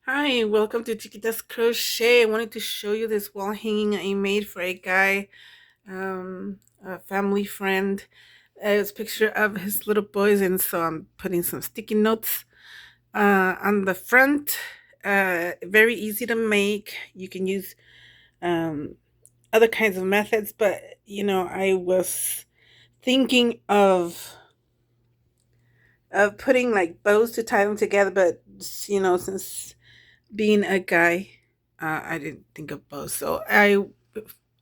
Hi, welcome to Chiquita's Crochet. I wanted to show you this wall hanging I made for a guy, a family friend. It's a picture of his little boys, and so I'm putting some sticky notes on the front. Very easy to make. You can use um, other kinds of methods, but I was thinking of putting like bows to tie them together, but since being a guy, I didn't think of both. So I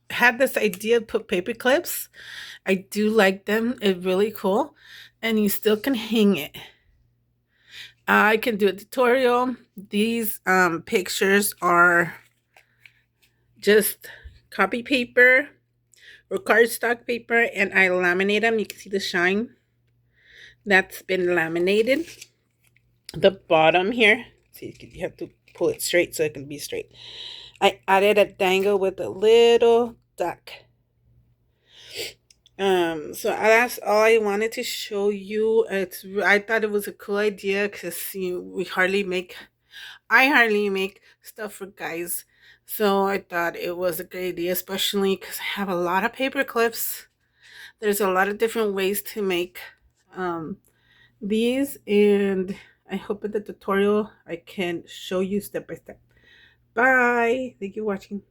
had this idea to put paper clips. I do like them. It's really cool. And you still can hang it. I can do a tutorial. These pictures are just copy paper or cardstock paper, and I laminate them. You can see the shine that's been laminated. The bottom here, see, you have to pull it straight so it can be straight. I added a dangle with a little duck. So that's all I wanted to show you. I thought it was a cool idea because I hardly make stuff for guys. So I thought it was a great idea, especially because I have a lot of paper clips. There's a lot of different ways to make um, these, and I hope in the tutorial I can show you step by step. Bye. Thank you for watching.